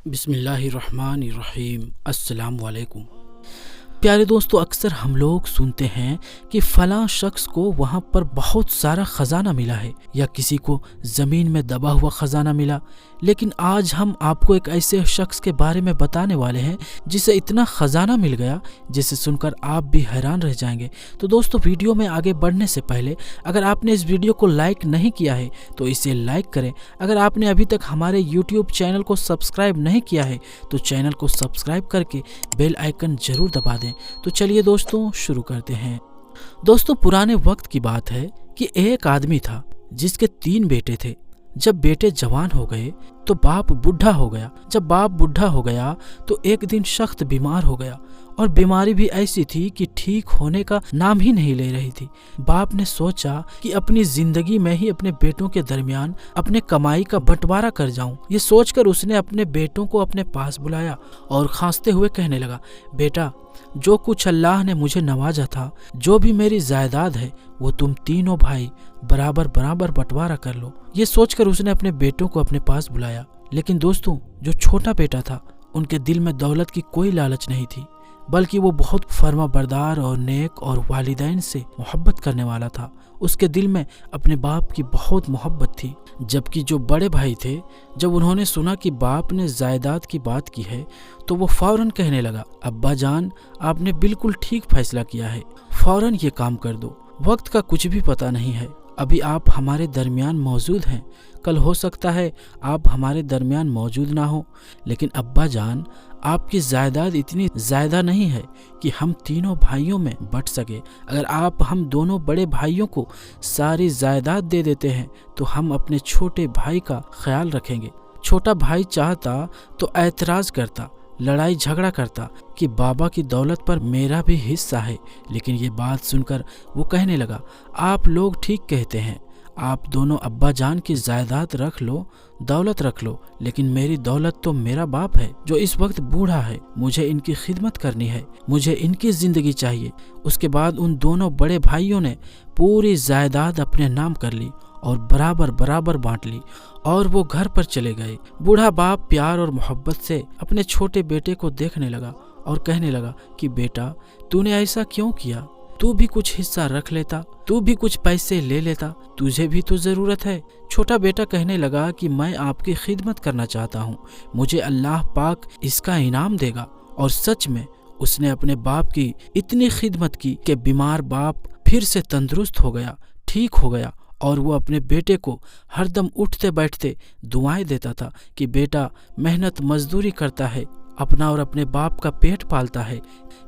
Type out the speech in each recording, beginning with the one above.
बिस्मिल्लाहिर्रहमानिर्रहीम। अस्सलाम वालेकुम। प्यारे दोस्तों, अक्सर हम लोग सुनते हैं कि फलां शख्स को वहाँ पर बहुत सारा ख़जाना मिला है या किसी को ज़मीन में दबा हुआ ख़जाना मिला। लेकिन आज हम आपको एक ऐसे शख्स के बारे में बताने वाले हैं जिसे इतना ख़जाना मिल गया जिसे सुनकर आप भी हैरान रह जाएंगे। तो दोस्तों, वीडियो में आगे बढ़ने से पहले अगर आपने इस वीडियो को लाइक नहीं किया है तो इसे लाइक करें। अगर आपने अभी तक हमारे यूट्यूब चैनल को सब्सक्राइब नहीं किया है तो चैनल को सब्सक्राइब करके बेल आइकन ज़रूर दबा दें। तो चलिए दोस्तों, शुरू करते हैं। दोस्तों, पुराने वक्त की बात है कि एक आदमी था जिसके 3 बेटे थे। जब बेटे जवान हो गए तो बाप बूढ़ा हो गया। जब बाप बूढ़ा हो गया तो एक दिन सख्त बीमार हो गया और बीमारी भी ऐसी थी कि ठीक होने का नाम ही नहीं ले रही थी। बाप ने सोचा कि अपनी जिंदगी में ही अपने बेटों के दरमियान अपने कमाई का बंटवारा कर जाऊं। ये सोचकर उसने अपने बेटों को अपने पास बुलाया और खांसते हुए कहने लगा, बेटा, जो कुछ अल्लाह ने मुझे नवाजा था, जो भी मेरी जायदाद है, वो तुम तीनों भाई बराबर बराबर बंटवारा कर लो। ये सोचकर उसने अपने बेटों को अपने पास बुलाया। लेकिन दोस्तों, जो छोटा बेटा था, उनके दिल में दौलत की कोई लालच नहीं थी, बल्कि वो बहुत फर्माबरदार और नेक और वालिदैन से मोहब्बत करने वाला था। उसके दिल में अपने बाप की बहुत मोहब्बत थी। जबकि जो बड़े भाई थे, जब उन्होंने सुना कि बाप ने जायदाद की बात की है तो वो फौरन कहने लगा, अब्बा जान, आपने बिल्कुल ठीक फैसला किया है, फौरन ये काम कर दो। वक्त का कुछ भी पता नहीं है। अभी आप हमारे दरमियान मौजूद हैं, कल हो सकता है आप हमारे दरमियान मौजूद ना हो। लेकिन अब्बा जान, आपकी जायदाद इतनी ज़्यादा नहीं है कि हम तीनों भाइयों में बंट सके। अगर आप हम दोनों बड़े भाइयों को सारी जायदाद दे देते हैं तो हम अपने छोटे भाई का ख्याल रखेंगे। छोटा भाई चाहता तो ऐतराज़ करता, लड़ाई झगड़ा करता कि बाबा की दौलत पर मेरा भी हिस्सा है। लेकिन ये बात सुनकर वो कहने लगा, आप लोग ठीक कहते हैं, आप दोनों अब्बा जान की जायदाद रख लो, दौलत रख लो, लेकिन मेरी दौलत तो मेरा बाप है जो इस वक्त बूढ़ा है। मुझे इनकी खिदमत करनी है, मुझे इनकी जिंदगी चाहिए। उसके बाद उन दोनों बड़े भाइयों ने पूरी जायदाद अपने नाम कर ली और बराबर बराबर बांट ली और वो घर पर चले गए। बूढ़ा बाप प्यार और मोहब्बत से अपने छोटे बेटे को देखने लगा और कहने लगा कि बेटा, तूने ऐसा क्यों किया? तू भी कुछ हिस्सा रख लेता, तू भी कुछ पैसे ले लेता, तुझे भी तो ज़रूरत है। छोटा बेटा कहने लगा कि मैं आपकी खिदमत करना चाहता हूँ, मुझे अल्लाह पाक इसका इनाम देगा। और सच में उसने अपने बाप की इतनी खिदमत की कि बीमार बाप फिर से तंदुरुस्त हो गया, ठीक हो गया। और वो अपने बेटे को हरदम उठते बैठते दुआएं देता था कि बेटा मेहनत मजदूरी करता है, अपना और अपने बाप का पेट पालता है।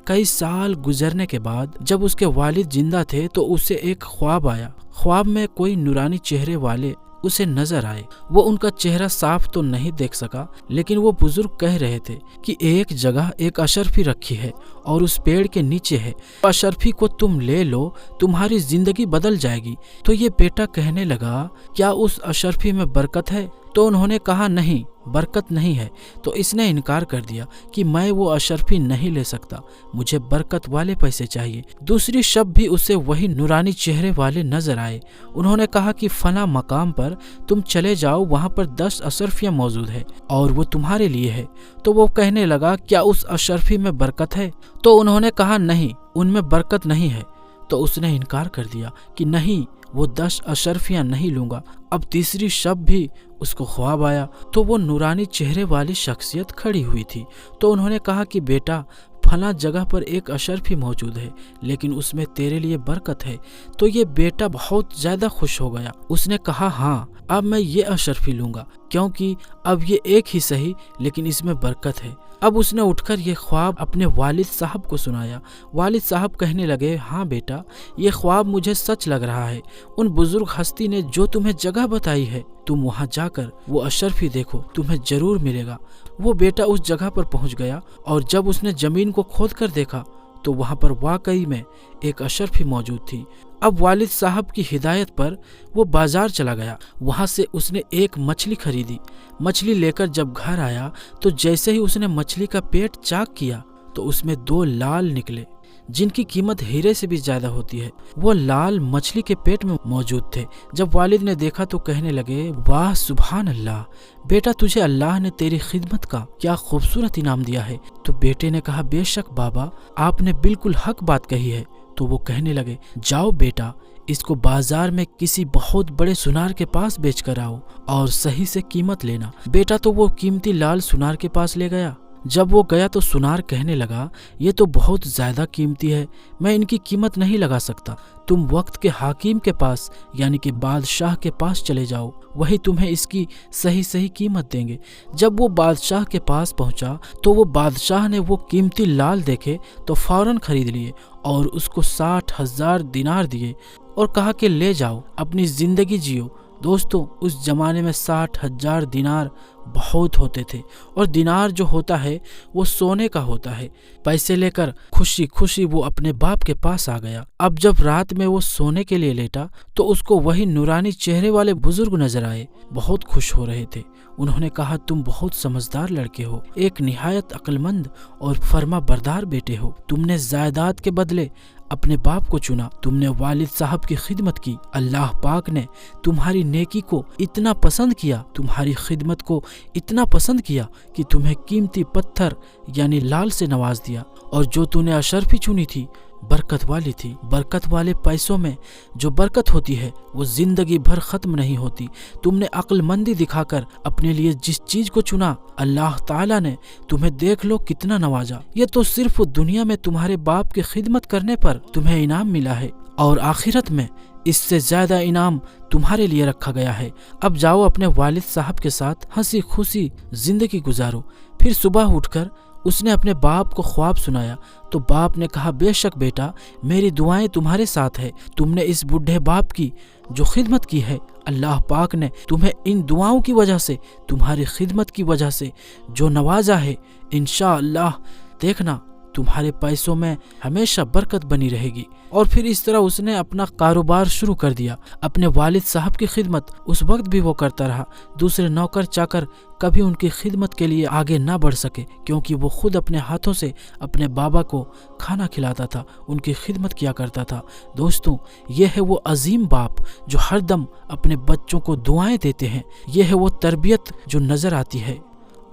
कई साल गुजरने के बाद जब उसके वालिद जिंदा थे तो उसे एक ख्वाब आया। ख्वाब में कोई नूरानी चेहरे वाले उसे नजर आए। वो उनका चेहरा साफ तो नहीं देख सका, लेकिन वो बुजुर्ग कह रहे थे कि एक जगह एक अशरफी रखी है और उस पेड़ के नीचे है, अशरफी को तुम ले लो, तुम्हारी जिंदगी बदल जाएगी। तो ये बेटा कहने लगा, क्या उस अशरफी में बरकत है? तो उन्होंने कहा, नहीं, बरकत नहीं है। तो इसने इनकार कर दिया कि मैं वो अशरफी नहीं ले सकता, मुझे बरकत वाले पैसे चाहिए। दूसरी शब भी उसे वही नूरानी चेहरे वाले नजर आए। उन्होंने कहा कि फला मकाम पर तुम चले जाओ, वहाँ पर 10 अशरफियाँ मौजूद है और वो तुम्हारे लिए है। तो वो कहने लगा, क्या उस अशरफी में बरकत है? तो उन्होंने कहा, नहीं, उनमें बरकत नहीं है। तो उसने इनकार कर दिया कि नहीं, वो 10 अशरफियाँ नहीं लूंगा। अब तीसरी शब भी उसको ख्वाब आया तो वो नूरानी चेहरे वाली शख्सियत खड़ी हुई थी। तो उन्होंने कहा कि बेटा, फला जगह पर एक अशरफी मौजूद है, लेकिन उसमें तेरे लिए बरकत है। तो ये बेटा बहुत ज्यादा खुश हो गया। उसने कहा, हाँ, अब मैं ये अशरफी लूंगा, क्योंकि अब ये एक ही सही लेकिन इसमें बरकत है। अब उसने उठकर ये ख्वाब अपने वालिद साहब को सुनाया। वालिद साहब कहने लगे, हाँ बेटा, ये ख्वाब मुझे सच लग रहा है। उन बुजुर्ग हस्ती ने जो तुम्हें जगह बताई है, तुम वहाँ जाकर वो अशरफी देखो, तुम्हें जरूर मिलेगा। वो बेटा उस जगह पर पहुँच गया और जब उसने जमीन को खोद कर देखा तो वहाँ पर वाकई में एक अशरफी मौजूद थी। अब वालिद साहब की हिदायत पर वो बाजार चला गया। वहाँ से उसने एक मछली खरीदी। मछली लेकर जब घर आया तो जैसे ही उसने मछली का पेट चाक किया तो उसमें 2 लाल निकले। जिनकी कीमत हीरे से भी ज्यादा होती है, वो लाल मछली के पेट में मौजूद थे। जब वालिद ने देखा तो कहने लगे, वाह सुभान अल्लाह, बेटा तुझे अल्लाह ने तेरी खिदमत का क्या खूबसूरत इनाम दिया है। तो बेटे ने कहा, बेशक बाबा, आपने बिल्कुल हक बात कही है। तो वो कहने लगे, जाओ बेटा, इसको बाजार में किसी बहुत बड़े सुनार के पास बेच कर आओ और सही से कीमत लेना। बेटा तो वो कीमती लाल सुनार के पास ले गया। जब वो गया तो सुनार कहने लगा, ये तो बहुत ज्यादा कीमती है, मैं इनकी कीमत नहीं लगा सकता। तुम वक्त के हाकिम के पास यानी कि बादशाह के पास चले जाओ, वही तुम्हें इसकी सही सही कीमत देंगे। जब वो बादशाह के पास पहुंचा तो वो बादशाह ने वो कीमती लाल देखे तो फौरन खरीद लिए और उसको 60,000 दिनार दिए और कहा कि ले जाओ, अपनी जिंदगी जियो। दोस्तों, उस जमाने में 60,000 दिनार बहुत होते थे और दिनार जो होता है वो सोने का होता है। पैसे लेकर खुशी खुशी वो अपने बाप के पास आ गया। अब जब रात में वो सोने के लिए लेटा तो उसको वही नूरानी चेहरे वाले बुजुर्ग नजर आए। बहुत खुश हो रहे थे। उन्होंने कहा, तुम बहुत समझदार लड़के हो, एक निहायत अक्लमंद और फर्मा बरदार बेटे हो। तुमने जायदाद के बदले अपने बाप को चुना, तुमने वालिद साहब की खिदमत की। अल्लाह पाक ने तुम्हारी नेकी को इतना पसंद किया, तुम्हारी खिदमत को इतना पसंद किया कि तुम्हें कीमती पत्थर यानी लाल से नवाज दिया। और जो तूने अशरफी चुनी थी बरकत वाली थी। बरकत वाले पैसों में जो बरकत होती है वो जिंदगी भर खत्म नहीं होती। तुमने अक्लमंदी दिखाकर अपने लिए जिस चीज को चुना, अल्लाह ताला ने तुम्हें देख लो कितना नवाजा। ये तो सिर्फ दुनिया में तुम्हारे बाप की खिदमत करने पर तुम्हें इनाम मिला है और आखिरत में इससे ज्यादा इनाम तुम्हारे लिए रखा गया है। अब जाओ अपने वालिद साहब के साथ हंसी खुशी जिंदगी गुजारो। फिर सुबह उठकर उसने अपने बाप को ख्वाब सुनाया तो बाप ने कहा, बेशक बेटा, मेरी दुआएं तुम्हारे साथ है। तुमने इस बूढ़े बाप की जो खिदमत की है, अल्लाह पाक ने तुम्हें इन दुआओं की वजह से, तुम्हारी खिदमत की वजह से जो नवाजा है, इंशाअल्लाह देखना तुम्हारे पैसों में हमेशा बरकत बनी रहेगी। और फिर इस तरह उसने अपना कारोबार शुरू कर दिया। अपने वालिद साहब की खिदमत उस वक्त भी वो करता रहा। दूसरे नौकर चाकर कभी उनकी खिदमत के लिए आगे ना बढ़ सके, क्योंकि वो खुद अपने हाथों से अपने बाबा को खाना खिलाता था, उनकी खिदमत किया करता था। दोस्तों, ये है वो अजीम बाप जो हरदम अपने बच्चों को दुआएं देते हैं। ये है वो तरबियत जो नजर आती है।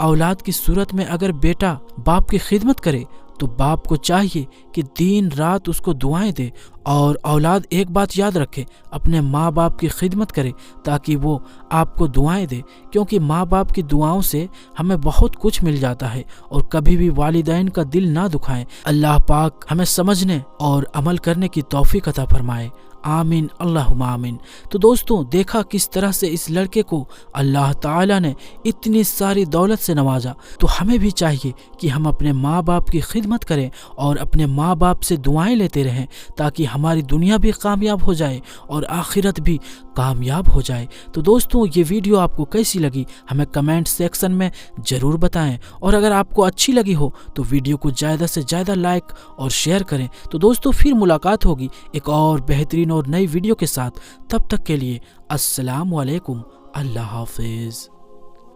औलाद की सूरत में अगर बेटा बाप की खिदमत करे तो बाप को चाहिए कि दिन रात उसको दुआएं दे। और औलाद एक बात याद रखे, अपने माँ बाप की खिदमत करे ताकि वो आपको दुआएं दे, क्योंकि माँ बाप की दुआओं से हमें बहुत कुछ मिल जाता है। और कभी भी वालिदैन का दिल ना दुखाएं। अल्लाह पाक हमें समझने और अमल करने की तौफीक अता फरमाए। आमीन, अल्लाहुम्मा आमीन। तो दोस्तों, देखा किस तरह से इस लड़के को अल्लाह ताला ने इतनी सारी दौलत से नवाजा। तो हमें भी चाहिए कि हम अपने माँ बाप की खिदमत करें और अपने माँ बाप से दुआएं लेते रहें, ताकि हमारी दुनिया भी कामयाब हो जाए और आखिरत भी कामयाब हो जाए। तो दोस्तों, ये वीडियो आपको कैसी लगी हमें कमेंट सेक्शन में ज़रूर बताएं। और अगर आपको अच्छी लगी हो तो वीडियो को ज़्यादा से ज़्यादा लाइक और शेयर करें। तो दोस्तों, फिर मुलाकात होगी एक और बेहतरीन और नई वीडियो के साथ। तब तक के लिए अस्सलाम वालेकुम, अल्लाह हाफिज़।